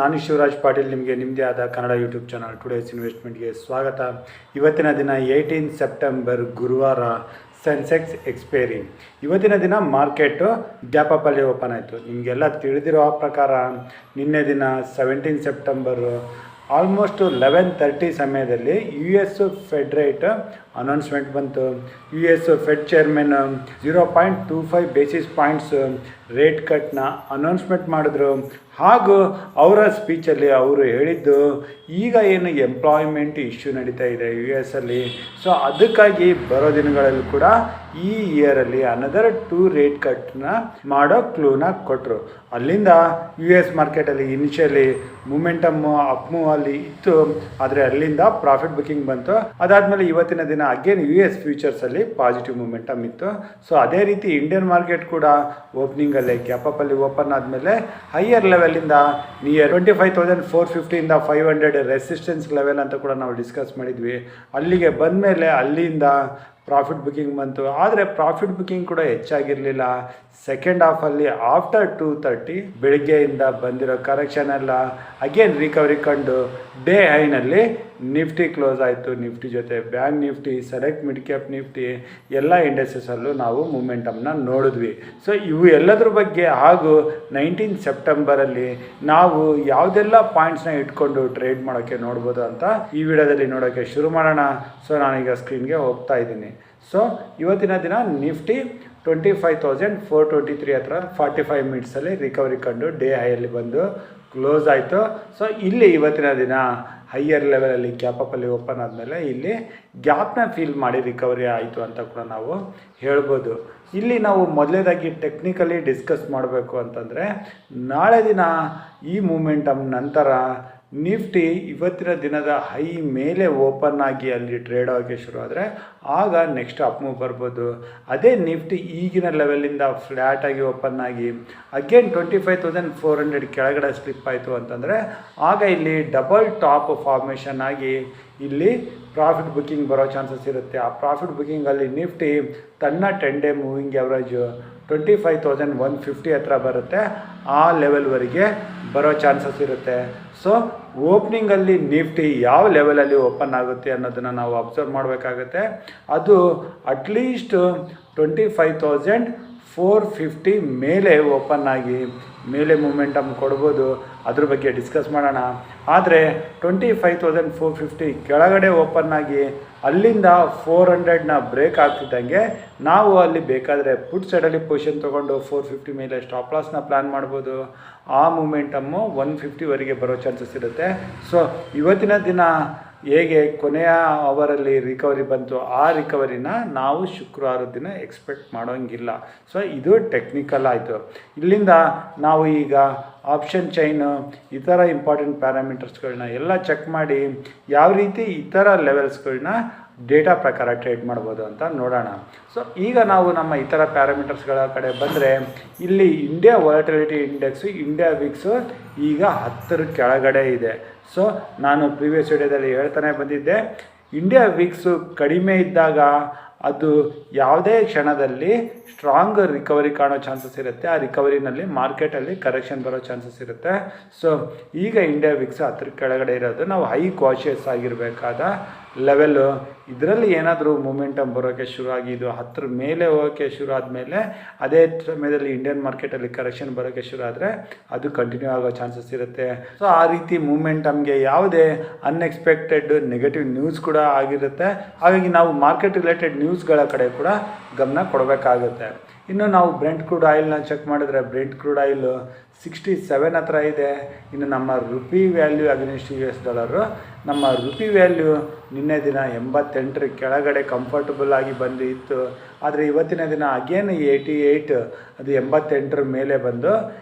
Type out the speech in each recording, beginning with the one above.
ನಾನು ಶಿವರಾಜ್ ಪಾಟೀಲ್ ನಿಮಗೆ ನಿಮ್ಮದೇ ಆದ ಕನ್ನಡ ಯೂಟ್ಯೂಬ್ ಚಾನಲ್ ಟುಡೇಸ್ ಇನ್ವೆಸ್ಟ್ಮೆಂಟ್ಗೆ ಸ್ವಾಗತ. ಇವತ್ತಿನ ದಿನ 18 ಸೆಪ್ಟೆಂಬರ್ ಗುರುವಾರ ಸೆನ್ಸೆಕ್ಸ್ ಎಕ್ಸ್ಪೈರಿ. ಇವತ್ತಿನ ದಿನ ಮಾರ್ಕೆಟು ಗ್ಯಾಪ್ ಅಪ್ಪಲ್ಲಿ ಓಪನ್ ಆಯಿತು. ನಿಮಗೆಲ್ಲ ತಿಳಿದಿರೋ ಪ್ರಕಾರ ನಿನ್ನೆ ದಿನ 17 ಸೆಪ್ಟೆಂಬರು ಆಲ್ಮೋಸ್ಟ್ 11:30 ಸಮಯದಲ್ಲಿ US ಫೆಡ್ ರೇಟ್ ಅನೌನ್ಸ್ಮೆಂಟ್ ಬಂತು. US fed chairman 0.25 basis points rate ಕಟ್ನ ಅನೌನ್ಸ್ಮೆಂಟ್ ಮಾಡಿದ್ರು. ಹಾಗೂ ಅವರ ಸ್ಪೀಚಲ್ಲಿ ಅವರು ಹೇಳಿದ್ದು, ಈಗ ಏನು ಎಂಪ್ಲಾಯ್ಮೆಂಟ್ ಇಶ್ಯೂ ನಡೀತಾ ಇದೆ US ಅಲ್ಲಿ, ಸೊ ಅದಕ್ಕಾಗಿ ಬರೋ ದಿನಗಳಲ್ಲಿ ಕೂಡ ಈ ಇಯರಲ್ಲಿ ಅನದರ್ 2 ರೇಟ್ ಕಟ್ನ ಮಾಡೋ ಕ್ಲೂನ ಕೊಟ್ಟರು. ಅಲ್ಲಿಂದ US ಮಾರ್ಕೆಟಲ್ಲಿ ಇನಿಷಿಯಲಿ ಮೂಮೆಂಟಮ್ಮು ಅಪ್ ಮೂವ್ ಅಲ್ಲಿ ಇತ್ತು, ಆದರೆ ಅಲ್ಲಿಂದ ಪ್ರಾಫಿಟ್ ಬುಕಿಂಗ್ ಬಂತು. ಅದಾದಮೇಲೆ ಇವತ್ತಿನ ದಿನ ಅಗೇನ್ US ಫ್ಯೂಚರ್ಸಲ್ಲಿ ಪಾಸಿಟಿವ್ ಮೂಮೆಂಟಮ್ ಇತ್ತು. ಸೊ ಅದೇ ರೀತಿ ಇಂಡಿಯನ್ ಮಾರ್ಕೆಟ್ ಕೂಡ ಓಪನಿಂಗಲ್ಲೇ ಗ್ಯಾಪ್ ಅಪ್ಪಲ್ಲಿ ಓಪನ್ ಆದಮೇಲೆ ಹೈಯರ್ ಲೆವೆಲಿಂದ ನಿಯರ್ 25,450 ಇಂದ 500 ರೆಸಿಸ್ಟೆನ್ಸ್ ಲೆವೆಲ್ ಅಂತ ಕೂಡ ನಾವು ಡಿಸ್ಕಸ್ ಮಾಡಿದ್ವಿ. ಅಲ್ಲಿಗೆ ಬಂದಮೇಲೆ ಅಲ್ಲಿಂದ ಪ್ರಾಫಿಟ್ ಬುಕಿಂಗ್ ಬಂತು. ಆದರೆ ಪ್ರಾಫಿಟ್ ಬುಕಿಂಗ್ ಕೂಡ ಹೆಚ್ಚಾಗಿರಲಿಲ್ಲ. ಸೆಕೆಂಡ್ ಹಾಫಲ್ಲಿ ಆಫ್ಟರ್ 2:30 ಬೆಳಗ್ಗೆಯಿಂದ ಬಂದಿರೋ ಕರೆಕ್ಷನ್ ಎಲ್ಲ ಅಗೇನ್ ರಿಕವರಿ ಕಂಡು ಡೇ ಹೈನಲ್ಲಿ ನಿಫ್ಟಿ ಕ್ಲೋಸ್ ಆಯಿತು. ನಿಫ್ಟಿ ಜೊತೆ bank Nifty, select mid cap Nifty ಎಲ್ಲ ಇಂಡಸ್ಟ್ರೀಸಲ್ಲೂ ನಾವು ಮೂಮೆಂಟಮ್ನ ನೋಡಿದ್ವಿ. ಸೊ ಇವು ಎಲ್ಲದ್ರ ಬಗ್ಗೆ ಹಾಗೂ 19 ಸೆಪ್ಟೆಂಬರಲ್ಲಿ ನಾವು ಯಾವುದೆಲ್ಲ ಪಾಯಿಂಟ್ಸ್ನ ಇಟ್ಕೊಂಡು ಟ್ರೇಡ್ ಮಾಡೋಕ್ಕೆ ನೋಡ್ಬೋದು ಅಂತ ಈ ವಿಡಿಯೋದಲ್ಲಿ ನೋಡೋಕ್ಕೆ ಶುರು ಮಾಡೋಣ. ಸೊ ನಾನೀಗ ಸ್ಕ್ರೀನ್ಗೆ ಹೋಗ್ತಾ ಇದ್ದೀನಿ. ಸೊ ಇವತ್ತಿನ ದಿನ ನಿಫ್ಟಿ 25,423 ಹತ್ರ 45 ಮಿನಿಟ್ಸಲ್ಲಿ ರಿಕವರಿ ಕಂಡು ಡೇ ಹೈಯಲ್ಲಿ ಬಂದು ಕ್ಲೋಸ್ ಆಯಿತು. ಸೊ ಇಲ್ಲಿ ಇವತ್ತಿನ ದಿನ ಹೈಯರ್ ಲೆವೆಲಲ್ಲಿ ಗ್ಯಾಪಲ್ಲಿ ಓಪನ್ ಆದಮೇಲೆ ಇಲ್ಲಿ ಗ್ಯಾಪ್ನ ಫೀಲ್ ಮಾಡಿ ರಿಕವರಿ ಆಯಿತು ಅಂತ ಕೂಡ ನಾವು ಹೇಳ್ಬೋದು. ಇಲ್ಲಿ ನಾವು ಮೊದಲೇದಾಗಿ ಟೆಕ್ನಿಕಲಿ ಡಿಸ್ಕಸ್ ಮಾಡಬೇಕು ಅಂತಂದರೆ, ನಾಳೆ ದಿನ ಈ ಮೂಮೆಂಟಮ್ ನಂತರ ನಿಫ್ಟಿ ಇವತ್ತಿನ ದಿನದ ಹೈ ಮೇಲೆ ಓಪನ್ ಆಗಿ ಅಲ್ಲಿ ಟ್ರೇಡ್ ಆಗೋಕ್ಕೆ ಶುರು ಆದರೆ ಆಗ ನೆಕ್ಸ್ಟ್ ಅಪ್ ಮೂವ್ ಬರ್ಬೋದು. ಅದೇ ನಿಫ್ಟಿ ಈಗಿನ ಲೆವೆಲಿಂದ ಫ್ಲ್ಯಾಟಾಗಿ ಓಪನ್ ಆಗಿ ಅಗೇನ್ 25,400 ಕೆಳಗಡೆ ಸ್ಲಿಪ್ ಆಯಿತು ಅಂತಂದರೆ ಆಗ ಇಲ್ಲಿ ಡಬಲ್ ಟಾಪ್ ಫಾರ್ಮೇಷನ್ ಆಗಿ ಇಲ್ಲಿ ಪ್ರಾಫಿಟ್ ಬುಕಿಂಗ್ ಬರೋ ಚಾನ್ಸಸ್ ಇರುತ್ತೆ. ಆ ಪ್ರಾಫಿಟ್ ಬುಕಿಂಗಲ್ಲಿ ನಿಫ್ಟಿ ತನ್ನ 10 ಡೇ ಮೂವಿಂಗ್ ಆವ್ರೇಜು 25,150 ಹತ್ರ ಬರುತ್ತೆ. ಆ ಲೆವೆಲ್ವರೆಗೆ ಬರೋ ಚಾನ್ಸಸ್ ಇರುತ್ತೆ. ಸೊ ಓಪ್ನಿಂಗಲ್ಲಿ ನಿಫ್ಟಿ ಯಾವ ಲೆವೆಲಲ್ಲಿ ಓಪನ್ ಆಗುತ್ತೆ ಅನ್ನೋದನ್ನು ನಾವು ಅಬ್ಸರ್ವ್ ಮಾಡಬೇಕಾಗುತ್ತೆ. ಅದು ಅಟ್ಲೀಸ್ಟ್ 25,450 ಮೇಲೆ ಓಪನ್ ಆಗಿ ಮೇಲೆ ಮೂಮೆಂಟಮ್ ಕೊಡ್ಬೋದು. ಅದ್ರ ಬಗ್ಗೆ ಡಿಸ್ಕಸ್ ಮಾಡೋಣ. ಆದರೆ 25,450 ಕೆಳಗಡೆ ಓಪನ್ ಆಗಿ ಅಲ್ಲಿಂದ 400ನ ಬ್ರೇಕ್ ಆಗ್ತಿದ್ದಂಗೆ ನಾವು ಅಲ್ಲಿ ಬೇಕಾದರೆ ಪುಟ್ ಸೈಡಲ್ಲಿ ಪೊಸಿಷನ್ ತೊಗೊಂಡು 450 ಮೇಲೆ ಸ್ಟಾಪ್ ಲಾಸ್ನ ಪ್ಲ್ಯಾನ್ ಮಾಡ್ಬೋದು. ಆ ಮೂಮೆಂಟಮ್ಮು 150ವರೆಗೆ ಬರೋ ಚಾನ್ಸಸ್ ಇರುತ್ತೆ. ಸೊ ಇವತ್ತಿನ ದಿನ ಹೇಗೆ ಕೊನೆಯ ಅವರಲ್ಲಿ ರಿಕವರಿ ಬಂತು, ಆ ರಿಕವರಿನ ನಾವು ಶುಕ್ರವಾರದ ದಿನ ಎಕ್ಸ್ಪೆಕ್ಟ್ ಮಾಡೋಂಗಿಲ್ಲ. ಸೊ ಇದು ಟೆಕ್ನಿಕಲ್ ಆಯಿತು. ಇಲ್ಲಿಂದ ನಾವು ಈಗ ಆಪ್ಷನ್ ಚೈನು ಇತರ ಇಂಪಾರ್ಟೆಂಟ್ ಪ್ಯಾರಾಮೀಟರ್ಸ್ಗಳನ್ನ ಎಲ್ಲ ಚೆಕ್ ಮಾಡಿ ಯಾವ ರೀತಿ ಇತರ ಲೆವೆಲ್ಸ್ಗಳನ್ನ ಡೇಟಾ ಪ್ರಕಾರ ಟ್ರೇಡ್ ಮಾಡ್ಬೋದು ಅಂತ ನೋಡೋಣ. ಸೊ ಈಗ ನಾವು ನಮ್ಮ ಇತರ ಪ್ಯಾರಾಮೀಟರ್ಸ್ಗಳ ಕಡೆ ಬಂದರೆ, ಇಲ್ಲಿ India volatility index, India wicks ಈಗ 10 ಕೆಳಗಡೆ ಇದೆ. ಸೊ ನಾನು ಪ್ರೀವಿಯಸ್ ವಿಡಿಯೋದಲ್ಲಿ ಹೇಳ್ತಾನೆ ಬಂದಿದ್ದೆ, ಇಂಡಿಯಾ ವಿಕ್ಸು ಕಡಿಮೆ ಇದ್ದಾಗ ಅದು ಯಾವುದೇ ಕ್ಷಣದಲ್ಲಿ ಸ್ಟ್ರಾಂಗ್ ರಿಕವರಿ ಕಾಣೋ ಚಾನ್ಸಸ್ ಇರುತ್ತೆ. ಆ ರಿಕವರಿನಲ್ಲಿ ಮಾರ್ಕೆಟಲ್ಲಿ ಕರೆಕ್ಷನ್ ಬರೋ ಚಾನ್ಸಸ್ ಇರುತ್ತೆ. ಸೊ ಈಗ ಇಂಡಿಯಾ ವಿಕ್ಸ್ 10 ಕೆಳಗಡೆ ಇರೋದು ನಾವು ಹೈ ಕಾಶಿಯಸ್ ಆಗಿರಬೇಕಾದ ಲೆವೆಲ್ಲು. ಇದರಲ್ಲಿ ಏನಾದರೂ ಮೂಮೆಂಟಮ್ ಬರೋಕ್ಕೆ ಶುರುವಾಗಿ ಇದು 10 ಮೇಲೆ ಹೋಗೋಕ್ಕೆ ಶುರು ಆದಮೇಲೆ ಅದೇ ಸಮಯದಲ್ಲಿ ಇಂಡಿಯನ್ ಮಾರ್ಕೆಟಲ್ಲಿ ಕರೆಕ್ಷನ್ ಬರೋಕ್ಕೆ ಶುರು ಆದರೆ ಅದು ಕಂಟಿನ್ಯೂ ಆಗೋ ಚಾನ್ಸಸ್ ಇರುತ್ತೆ. ಸೊ ಆ ರೀತಿ ಮೂಮೆಂಟಮ್ಗೆ ಯಾವುದೇ ಅನ್ಎಕ್ಸ್ಪೆಕ್ಟೆಡ್ ನೆಗೆಟಿವ್ ನ್ಯೂಸ್ ಕೂಡ ಆಗಿರುತ್ತೆ. ಹಾಗಾಗಿ ನಾವು ಮಾರ್ಕೆಟ್ ರಿಲೇಟೆಡ್ ನ್ಯೂಸ್ಗಳ ಕಡೆ ಕೂಡ ಗಮನ ಕೊಡಬೇಕಾಗುತ್ತೆ. ಇನ್ನು ನಾವು ಬ್ರೆಂಟ್ ಕ್ರೂಡ್ ಆಯಿಲ್ನ ಚೆಕ್ ಮಾಡಿದ್ರೆ ಬ್ರೆಂಟ್ ಕ್ರೂಡ್ ಆಯಿಲ್ 67 ಹತ್ರ ಇದೆ. ಇನ್ನು ನಮ್ಮ rupee value against US dollar, ನಮ್ಮ ರುಪಿ ವ್ಯಾಲ್ಯೂ ನಿನ್ನೆ ದಿನ 88 ಕೆಳಗಡೆ ಕಂಫರ್ಟಬಲ್ ಆಗಿ ಬಂದು ಇತ್ತು. ಆದರೆ ಇವತ್ತಿನ ದಿನ ಅಗೇನ್ 88, ಅದು 88 ಮೇಲೆ ಬಂದು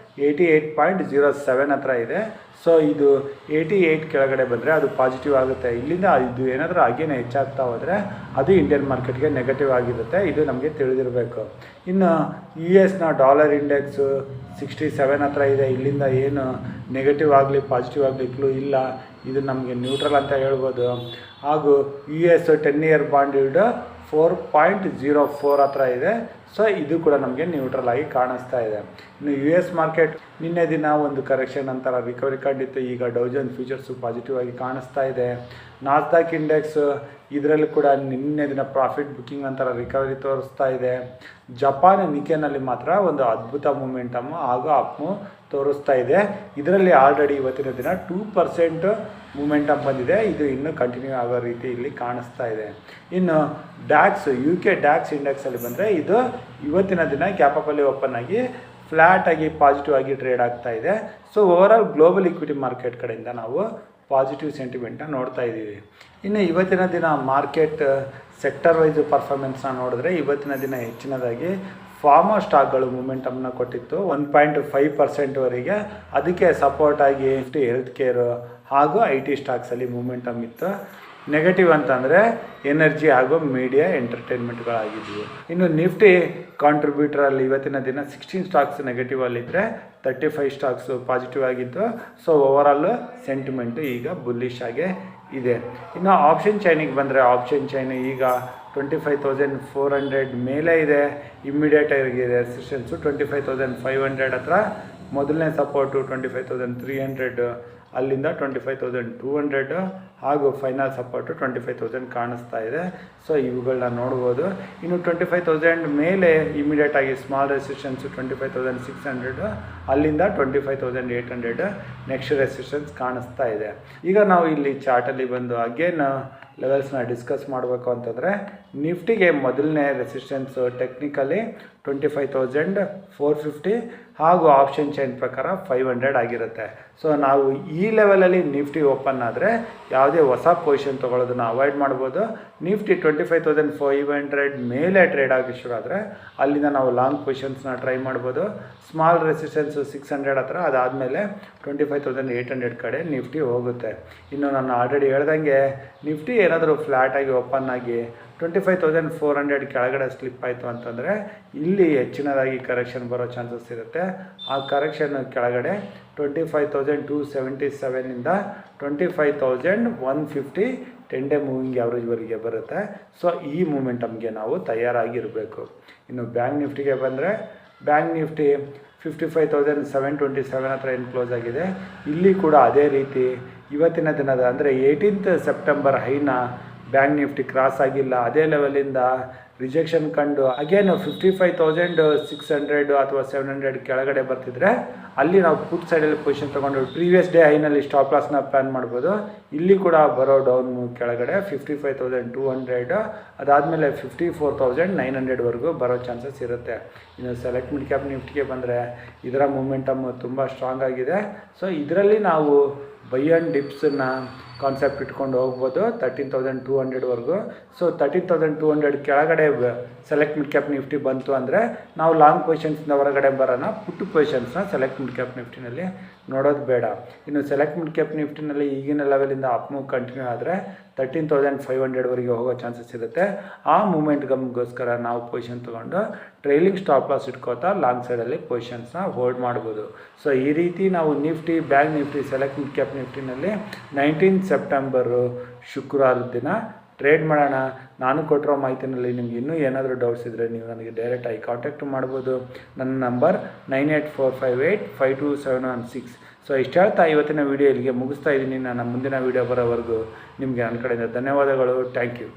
88.07 ಹತ್ರ ಇದೆ. ಸೊ ಇದು 88 ಕೆಳಗಡೆ ಬಂದರೆ ಅದು ಪಾಸಿಟಿವ್ ಆಗುತ್ತೆ. ಇಲ್ಲಿಂದ ಇದು ಏನಾದರೂ ಅಗೇನ್ ಹೆಚ್ಚಾಗ್ತಾ ಹೋದರೆ ಅದು ಇಂಡಿಯನ್ ಮಾರ್ಕೆಟ್ಗೆ ನೆಗೆಟಿವ್ ಆಗಿರುತ್ತೆ. ಇದು ನಮಗೆ ತಿಳಿದಿರಬೇಕು. ಇನ್ನು US ಡಾಲರ್ ಇಂಡೆಕ್ಸು 67 ಹತ್ರ ಇದೆ. ಇಲ್ಲಿಂದ ಏನು ನೆಗೆಟಿವ್ ಆಗಲಿ ಪಾಸಿಟಿವ್ ಆಗಲಿ ಕ್ಲೂ ಇಲ್ಲ. ಇದು ನಮಗೆ ನ್ಯೂಟ್ರಲ್ ಅಂತ ಹೇಳ್ಬೋದು. ಹಾಗೂ US 10 ಇಯರ್ ಬಾಂಡ್ ಈಲ್ಡ್ 4.04 ಹತ್ರ ಇದೆ. ಸೊ ಇದು ಕೂಡ ನಮಗೆ ನ್ಯೂಟ್ರಲ್ ಆಗಿ ಕಾಣಿಸ್ತಾ ಇದೆ. ಇನ್ನು US ಮಾರ್ಕೆಟ್ ನಿನ್ನೆ ದಿನ ಒಂದು ಕರೆಕ್ಷನ್ ನಂತರ ರಿಕವರಿ ಕಂಡಿತ್ತು. ಈಗ ಡೌ ಜೋನ್ಸ್ ಫ್ಯೂಚರ್ಸು ಪಾಸಿಟಿವ್ ಆಗಿ ಕಾಣಿಸ್ತಾ ಇದೆ. ನಾಸ್ಡಾಕ್ ಇಂಡೆಕ್ಸ್ ಇದರಲ್ಲಿ ಕೂಡ ನಿನ್ನೆ ದಿನ ಪ್ರಾಫಿಟ್ ಬುಕ್ಕಿಂಗ್ ನಂತರ ರಿಕವರಿ ತೋರಿಸ್ತಾ ಇದೆ. ಜಪಾನ್ ನಿಕೆನಲ್ಲಿ ಮಾತ್ರ ಒಂದು ಅದ್ಭುತ ಮೂಮೆಂಟಮ್ಮು ಹಾಗೂ ಅಪ್ ತೋರಿಸ್ತಾ ಇದೆ. ಇದರಲ್ಲಿ ಆಲ್ರೆಡಿ ಇವತ್ತಿನ ದಿನ 2% ಮೂಮೆಂಟಮ್ ಬಂದಿದೆ. ಇದು ಇನ್ನೂ ಕಂಟಿನ್ಯೂ ಆಗೋ ರೀತಿ ಇಲ್ಲಿ ಕಾಣಿಸ್ತಾ ಇದೆ. ಇನ್ನು ಡ್ಯಾಕ್ಸ್ UK ಡ್ಯಾಕ್ಸ್ ಇಂಡೆಕ್ಸಲ್ಲಿ ಬಂದರೆ ಇದು ಇವತ್ತಿನ ದಿನ ಗ್ಯಾಪಲ್ಲಿ ಓಪನ್ ಆಗಿ ಫ್ಲ್ಯಾಟ್ ಆಗಿ ಪಾಸಿಟಿವ್ ಆಗಿ ಟ್ರೇಡ್ ಆಗ್ತಾ ಇದೆ. So overall global equity market ಕಡೆಯಿಂದ ನಾವು ಪಾಸಿಟಿವ್ ಸೆಂಟಿಮೆಂಟ್ನ ನೋಡ್ತಾ ಇದ್ದೀವಿ. ಇನ್ನು ಇವತ್ತಿನ ದಿನ ಮಾರ್ಕೆಟ್ ಸೆಕ್ಟರ್ ವೈಸ್ ಪರ್ಫಾರ್ಮೆನ್ಸ್ನ ನೋಡಿದ್ರೆ ಇವತ್ತಿನ ದಿನ ಹೆಚ್ಚಿನದಾಗಿ ಫಾರ್ಮಾ ಸ್ಟಾಕ್ಗಳು ಮೂಮೆಂಟಮ್ನ ಕೊಟ್ಟಿತ್ತು 1.5%ವರೆಗೆ. ಅದಕ್ಕೆ ಸಪೋರ್ಟ್ ಆಗಿ ಹೆಲ್ತ್ ಕೇರ್ ಹಾಗೂ IT ಸ್ಟಾಕ್ಸಲ್ಲಿ ಮೂಮೆಂಟಮ್ ಇತ್ತು. ನೆಗೆಟಿವ್ ಅಂತಂದರೆ ಎನರ್ಜಿ ಹಾಗೂ ಮೀಡಿಯಾ ಎಂಟರ್ಟೈನ್ಮೆಂಟ್ಗಳಾಗಿದ್ವು. ಇನ್ನು ನಿಫ್ಟಿ ಕಾಂಟ್ರಿಬ್ಯೂಟರಲ್ಲಿ ಇವತ್ತಿನ ದಿನ 16 ಸ್ಟಾಕ್ಸ್ ನೆಗೆಟಿವಲ್ಲಿದ್ದರೆ 35 ಸ್ಟಾಕ್ಸು ಪಾಸಿಟಿವ್ ಆಗಿತ್ತು. ಸೊ ಓವರಾಲ್ ಸೆಂಟಿಮೆಂಟು ಈಗ ಬುಲ್ಲಿಶ್ ಆಗೇ ಇದೆ. ಇನ್ನು ಆಪ್ಷನ್ ಚೈನಿಗೆ ಬಂದರೆ ಆಪ್ಷನ್ ಚೈನ್ ಈಗ 25,400 ಮೇಲೆ ಇದೆ. ಇಮ್ಮಿಡಿಯೇಟ್ ಆಗಿ ರೆಸಿಸ್ಟೆನ್ಸು 25,500 ಹತ್ರ. ಮೊದಲನೇ ಸಪೋರ್ಟು 25,300, ಅಲ್ಲಿಂದ 25,200 ಹಾಗೂ ಫೈನಲ್ ಸಪೋರ್ಟು 25,000 ಕಾಣಿಸ್ತಾ ಇದೆ. ಸೊ ಇವುಗಳನ್ನ ನೋಡ್ಬೋದು. ಇನ್ನು 25,000 ಮೇಲೆ ಇಮಿಡಿಯೇಟ್ ಆಗಿ ಸ್ಮಾಲ್ ರೆಸಿಸ್ಟೆನ್ಸು 25,600, ಅಲ್ಲಿಂದ 25,800 ನೆಕ್ಸ್ಟ್ ರೆಸಿಸ್ಟೆನ್ಸ್ ಕಾಣಿಸ್ತಾ ಇದೆ. ಈಗ ನಾವು ಇಲ್ಲಿ ಚಾರ್ಟಲ್ಲಿ ಬಂದು ಅಗೇನ್ ಲೆವೆಲ್ಸ್ನ ಡಿಸ್ಕಸ್ ಮಾಡಬೇಕು ಅಂತಂದರೆ ನಿಫ್ಟಿಗೆ ಮೊದಲನೇ ರೆಸಿಸ್ಟೆನ್ಸು ಟೆಕ್ನಿಕಲಿ 25,450 ಹಾಗೂ ಆಪ್ಷನ್ ಚೈನ್ ಪ್ರಕಾರ 500 ಆಗಿರುತ್ತೆ. ಸೊ ನಾವು ಈ ಲೆವೆಲಲ್ಲಿ ನಿಫ್ಟಿ ಓಪನ್ ಆದರೆ ಯಾವುದೇ ಹೊಸ ಪೊಸಿಷನ್ ತೊಗೊಳ್ಳೋದನ್ನು ಅವಾಯ್ಡ್ ಮಾಡ್ಬೋದು. ನಿಫ್ಟಿ 25,500 ಮೇಲೆ ಟ್ರೇಡ್ ಆಗಿ ಶುರು ಆದರೆ ಅಲ್ಲಿಂದ ನಾವು ಲಾಂಗ್ ಪೊಸಿಷನ್ಸ್ನ ಟ್ರೈ ಮಾಡ್ಬೋದು. ಸ್ಮಾಲ್ ರೆಸಿಸ್ಟೆನ್ಸು 600 ಹತ್ರ, ಅದಾದಮೇಲೆ 25,800 ಕಡೆ ನಿಫ್ಟಿ ಹೋಗುತ್ತೆ. ಇನ್ನು ನಾನು ಆಲ್ರೆಡಿ ಹೇಳ್ದಂಗೆ ನಿಫ್ಟಿ ಏನಾದರೂ ಫ್ಲ್ಯಾಟಾಗಿ ಓಪನ್ ಆಗಿ 25,400 ಕೆಳಗಡೆ ಸ್ಲಿಪ್ ಆಯಿತು ಅಂತಂದರೆ ಇಲ್ಲಿ ಹೆಚ್ಚಿನದಾಗಿ ಕರೆಕ್ಷನ್ ಬರೋ ಚಾನ್ಸಸ್ ಇರುತ್ತೆ. ಆ ಕರೆಕ್ಷನ್ ಕೆಳಗಡೆ 25,277ಇಂದ 25,150 10 ಡೇ ಮೂವಿಂಗ್ ಆ್ಯಾವ್ರೇಜ್ವರೆಗೆ ಬರುತ್ತೆ. ಸೊ ಈ ಮೂಮೆಂಟಮ್ಗೆ ನಾವು ತಯಾರಾಗಿರಬೇಕು. ಇನ್ನು ಬ್ಯಾಂಕ್ ನಿಫ್ಟಿಗೆ ಬಂದರೆ ಬ್ಯಾಂಕ್ ನಿಫ್ಟಿ 55,727 ಹತ್ರ ಏನು ಕ್ಲೋಸ್ ಆಗಿದೆ. ಇಲ್ಲಿ ಕೂಡ ಅದೇ ರೀತಿ ಇವತ್ತಿನ ದಿನದ ಅಂದರೆ 18th ಸೆಪ್ಟೆಂಬರ್ ಹೈನ ಬ್ಯಾಂಕ್ ನಿಫ್ಟಿ ಕ್ರಾಸ್ ಆಗಿಲ್ಲ. ಅದೇ ಲೆವೆಲಿಂದ ರಿಜೆಕ್ಷನ್ ಕಂಡು ಅಗೇನ್ 55,600 ಅಥವಾ 700 ಕೆಳಗಡೆ ಬರ್ತಿದ್ರೆ ಅಲ್ಲಿ ನಾವು ಪುಟ್ ಸೈಡಲ್ಲಿ ಪೊಸಿಷನ್ ತೊಗೊಂಡು ಪ್ರೀವಿಯಸ್ ಡೇ ಹೈನಲ್ಲಿ ಸ್ಟಾಪ್ ಲಾಸ್ನ ಪ್ಲ್ಯಾನ್ ಮಾಡ್ಬೋದು. ಇಲ್ಲಿ ಕೂಡ ಬರೋ ಡೌನ್ ಕೆಳಗಡೆ 55,200, ಅದಾದಮೇಲೆ 54,900ವರೆಗೂ ಬರೋ ಚಾನ್ಸಸ್ ಇರುತ್ತೆ. ಇನ್ನು ಸೆಲೆಕ್ಟ್ ಮಿಡ್ ಕ್ಯಾಪ್ ನಿಫ್ಟಿಗೆ ಬಂದರೆ ಇದರ ಮೂಮೆಂಟಮ್ ತುಂಬ ಸ್ಟ್ರಾಂಗ್ ಆಗಿದೆ. ಸೊ ಇದರಲ್ಲಿ ನಾವು ಬೈ ಆ್ಯಂಡ್ ಡಿಪ್ಸನ್ನು ಕಾನ್ಸೆಪ್ಟ್ ಇಟ್ಕೊಂಡು ಹೋಗ್ಬೋದು 13,200ವರೆಗೂ. ಸೊ 13,200 ಕೆಳಗಡೆ ಸೆಲೆಕ್ಟ್ ಮಿಡ್ ಕ್ಯಾಪ್ ನಿಫ್ಟಿ ಬಂತು ಅಂದರೆ ನಾವು ಲಾಂಗ್ ಪೊಸಿಷನ್ಸ್ನ ಹೊರಗಡೆ ಬರೋಣ. ಪುಟ್ಟು ಪೊಸಿಷನ್ಸ್ನ ಸೆಲೆಕ್ಟ್ ಮಿಡ್ ಕ್ಯಾಪ್ ನಿಫ್ಟಿನಲ್ಲಿ ನೋಡೋದು ಬೇಡ. ಇನ್ನು ಸೆಲೆಕ್ಟ್ ಮಿಡ್ ಕ್ಯಾಪ್ ನಿಫ್ಟಿನಲ್ಲಿ ಈಗಿನ ಲೆವೆಲಿಂದ ಅಪ್ ಮೂವ್ ಕಂಟಿನ್ಯೂ ಆದರೆ 13,500ವರೆಗೆ ಹೋಗೋ ಚಾನ್ಸಸ್ ಇರುತ್ತೆ. ಆ ಮೂಮೆಂಟ್ಗಮ್ಗೋಸ್ಕರ ನಾವು ಪೊಸಿಷನ್ ತೊಗೊಂಡು ಟ್ರೈಲಿಂಗ್ ಸ್ಟಾಪ್ ಲಾಸ್ ಇಟ್ಕೋತಾ ಲಾಂಗ್ ಸೈಡಲ್ಲಿ ಪೊಸಿಷನ್ಸ್ನ ಹೋಲ್ಡ್ ಮಾಡ್ಬೋದು. ಸೊ ಈ ರೀತಿ ನಾವು Nifty, bank Nifty, select mid cap ನಿಫ್ಟಿನಲ್ಲಿ 19th ಸೆಪ್ಟೆಂಬರು ಶುಕ್ರವಾರದ ದಿನ ಟ್ರೇಡ್ ಮಾಡೋಣ. ನಾನು ಕೊಟ್ಟಿರೋ ಮಾಹಿತಿನಲ್ಲಿ ನಿಮ್ಗೆ ಇನ್ನೂ ಏನಾದರೂ ಡೌಟ್ಸ್ ಇದ್ದರೆ ನೀವು ನನಗೆ ಡೈರೆಕ್ಟಾಗಿ ಕಾಂಟ್ಯಾಕ್ಟ್ ಮಾಡ್ಬೋದು. ನನ್ನ ನಂಬರ್ 9845852716. ಸೊ ಇಷ್ಟು ಹೇಳ್ತಾ ಇವತ್ತಿನ ವೀಡಿಯೋ ಇಲ್ಲಿಗೆ ಮುಗಿಸ್ತಾ ಇದ್ದೀನಿ. ನನ್ನ ಮುಂದಿನ ವೀಡಿಯೋ ಬರೋವರೆಗೂ ನಿಮಗೆ ನನ್ನ ಕಡೆಯಿಂದ ಧನ್ಯವಾದಗಳು. Thank you.